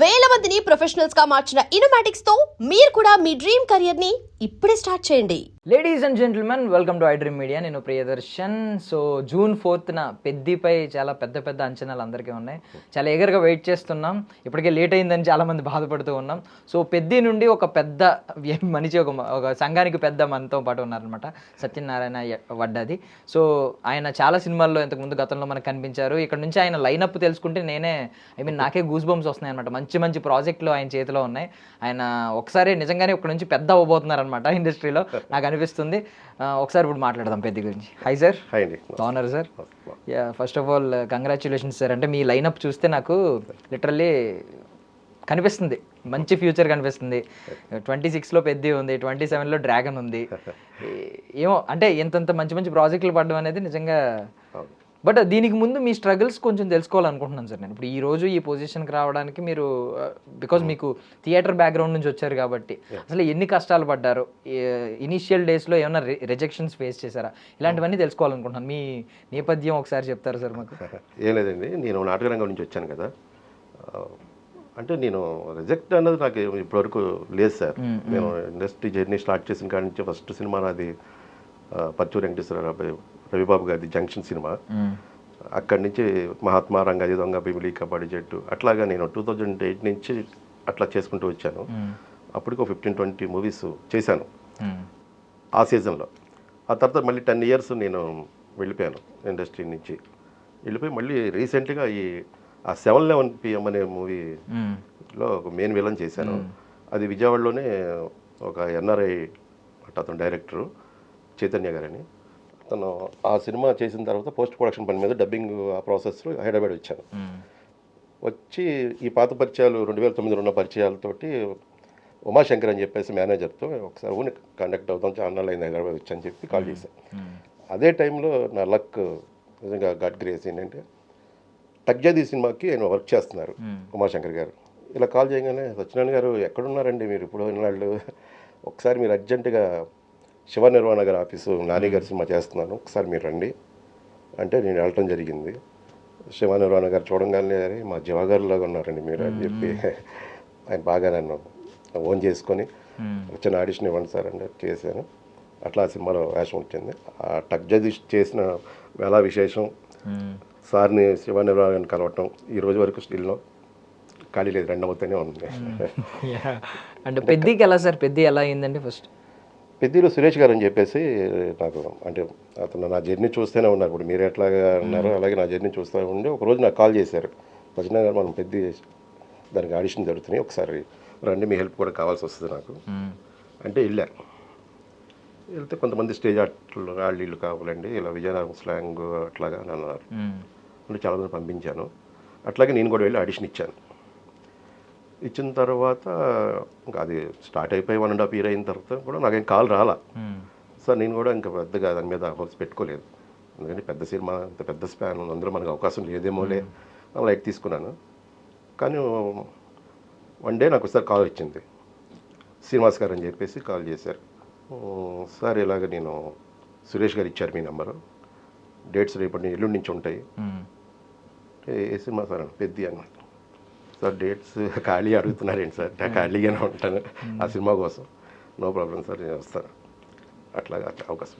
వేల మందిని ప్రొఫెషనల్స్ గా మార్చిన ఇనోమాటిక్స్ తో మీరు కూడా మీ డ్రీమ్ కెరియర్ ని ఇప్పుడే స్టార్ట్ చేయండి. Ladies and gentlemen, welcome to I Dream Media. నేను ప్రియదర్శన్. సో జూన్ 4న పెద్దిపై చాలా పెద్ద అంచనాలు అందరికీ ఉన్నాయి. చాలా ఎగర్గా వెయిట్ చేస్తున్నాం. ఇప్పటికే లేట్ అయిందని చాలామంది బాధపడుతూ ఉన్నాం. సో పెద్ది నుండి ఒక పెద్ద మనిషి, ఒక సంఘానికి పెద్ద మనతో పాటు ఉన్నారనమాట, సత్యనారాయణ వడ్డాది. సో ఆయన చాలా సినిమాల్లో ఇంతకుముందు గతంలో మనకు కనిపించారు. ఇక్కడ నుంచి ఆయన లైనప్ తెలుసుకుంటే నాకే గూస్ బంప్స్ వస్తున్నాయి అనమాట. మంచి ప్రాజెక్టులు ఆయన చేతిలో ఉన్నాయి. ఆయన ఒకసారి నిజంగానే ఇక్కడ నుంచి పెద్ద అవ్వబోతున్నారనమాట ఇండస్ట్రీలో, నాకు అనిపిస్తుంది. ఒకసారి ఇప్పుడు మాట్లాడదాం పెద్ది గురించి. High sir. హై అండి. బాగున్నారు sir? Yeah, first of all congratulations sir. అంటే మీ లైనప్ చూస్తే నాకు లిటరల్లీ కనిపిస్తుంది, మంచి ఫ్యూచర్ కనిపిస్తుంది. 26లో పెద్ది ఉంది, 27లో డ్రాగన్ ఉంది. ఏమో అంటే ఇంతంత మంచి ప్రాజెక్టులు పడడం అనేది నిజంగా. బట్ దీనికి ముందు మీ స్ట్రగుల్స్ కొంచెం తెలుసుకోవాలనుకుంటున్నాను సార్. నేను ఇప్పుడు ఈ రోజు ఈ పొజిషన్కి రావడానికి మీరు, బికాజ్ మీకు థియేటర్ బ్యాక్గ్రౌండ్ నుంచి వచ్చారు కాబట్టి, అసలు ఎన్ని కష్టాలు పడ్డారు, ఇనీషియల్ డేస్లో ఏమైనా రిజెక్షన్స్ ఫేస్ చేశారా, ఇలాంటివన్నీ తెలుసుకోవాలనుకుంటున్నాను. మీ నేపథ్యం ఒకసారి చెప్తారా సార్ మాకు? ఏం లేదండి, నేను నాటక రంగం నుంచి వచ్చాను కదా. అంటే నేను రిజెక్ట్ అన్నది నాకు ఇప్పటివరకు లేదు సార్. నేను ఇండస్ట్రీ జర్నీ స్టార్ట్ చేసిన కాడి నుంచి ఫస్ట్ సినిమా నాది పర్చూరి వెంకటేశ్వర రవిబాబు గారి జంక్షన్ సినిమా. అక్కడి నుంచి మహాత్మా, రంగాజీ దొంగ, బిమిలి, కబడ్డీ జట్టు, అట్లాగా నేను 2008 నుంచి అట్లా చేసుకుంటూ వచ్చాను. అప్పటికి 15-20 మూవీస్ చేశాను ఆ సీజన్లో. ఆ తర్వాత మళ్ళీ 10 years నేను వెళ్ళిపోయాను ఇండస్ట్రీ నుంచి. వెళ్ళిపోయి మళ్ళీ రీసెంట్గా ఆ 711 PM అనే మూవీలో ఒక మెయిన్ విలన్ చేశాను. అది విజయవాడలోనే ఒక NRI అతను డైరెక్టరు చైతన్య గారని. అతను ఆ సినిమా చేసిన తర్వాత పోస్ట్ ప్రొడక్షన్ పని మీద డబ్బింగ్ ఆ ప్రాసెస్లో హైదరాబాద్ వచ్చాను. వచ్చి ఈ పాత పరిచయాలు 2009 ఉన్న పరిచయాలతోటి ఉమాశంకర్ అని చెప్పేసి మేనేజర్తో ఒకసారి ఊని కండక్ట్ అవుతాం, చాలా అయింది హైదరాబాద్ వచ్చని చెప్పి కాల్ చేశాను. అదే టైంలో నా లక్ నిజంగా గాడ్ గ్రేస్ ఏంటంటే, తగ్జాది సినిమాకి ఆయన వర్క్ చేస్తున్నారు ఉమాశంకర్ గారు. ఇలా కాల్ చేయగానే, సత్యనారాయణ గారు ఎక్కడున్నారండి మీరు ఇప్పుడు ఇన్నాళ్ళు, ఒకసారి మీరు అర్జెంటుగా శివ నిర్వాణ గారి ఆఫీసు నాని గారి సినిమా చేస్తున్నాను, ఒకసారి మీరు రండి అంటే నేను వెళ్ళటం జరిగింది. శివ నిర్వాణ గారు చూడంగానే, మా జీవగారులాగా ఉన్నారండి మీరు అని చెప్పి ఆయన బాగా నన్ను ఓన్ చేసుకొని వచ్చిన ఆడిషన్ ఇవ్వండి సార్ అంటే చేశాను. అట్లా ఆ సినిమాలో వేషం వచ్చింది. ఆ టగ్జది చేసిన వేళ విశేషం, సార్ని శివ నిర్వాణ కలవటం ఈ రోజు వరకు స్టిల్లో ఖాళీ లేదు, రెండవతోనే ఉంది. అంటే పెద్దికి ఎలా సార్, పెద్ది ఎలా అయిందండి? ఫస్ట్ పెద్దిలో సురేష్ గారు అని చెప్పేసి నాకు, అంటే అతను నా జర్నీ చూస్తూనే ఉన్నారు. ఇప్పుడు మీరు ఎట్లాగా ఉన్నారో అలాగే నా జర్నీ చూస్తూ ఉండి ఒకరోజు నాకు కాల్ చేశారు, సత్యనారాయణ గారు మనం పెద్ది దానికి ఆడిషన్ జరుగుతున్నాయి, ఒకసారి రండి, మీ హెల్ప్ కూడా కావాల్సి వస్తుంది నాకు అంటే వెళ్ళాను. వెళ్తే కొంతమంది స్టేజ్ ఆర్టిస్టులు వాళ్ళు కావాలండి, ఇలా విజయనగరం స్లాంగ్ అట్లాగా అని అన్నారు. అంటే చాలామంది పంపించాను. అట్లాగే నేను కూడా వెళ్ళి ఆడిషన్ ఇచ్చాను. ఇచ్చిన తర్వాత ఇంకా అది స్టార్ట్ అయిపోయి 1.5 year అయిన తర్వాత కూడా నాకేం కాల్ రాలా. సార్ నేను కూడా ఇంకా పెద్దగా దాని మీద హోప్స్ పెట్టుకోలేదు, ఎందుకంటే పెద్ద సినిమా, అంత పెద్ద స్పాన్, అందులో మనకు అవకాశం లేదేమోలే లైట్ తీసుకున్నాను. కానీ వన్ డే నాకు ఒకసారి కాల్ వచ్చింది, శ్రీనివాస్ గారు అని చెప్పేసి కాల్ చేశారు. సార్ ఇలాగ నేను సురేష్ గారు ఇచ్చారు మీ నెంబరు, డేట్స్ రేపటి ఎల్లుండి నుంచి ఉంటాయి. ఏ సినిమా సార్ అని, పెద్ది అన్నమాట. సార్ డేట్స్ ఖాళీ అడుగుతున్నారేంటి సార్, నేను ఖాళీగానే ఉంటాను ఆ సినిమా కోసం, నో ప్రాబ్లం సార్ నేను వస్తాను. అట్లాగా అవకాశం.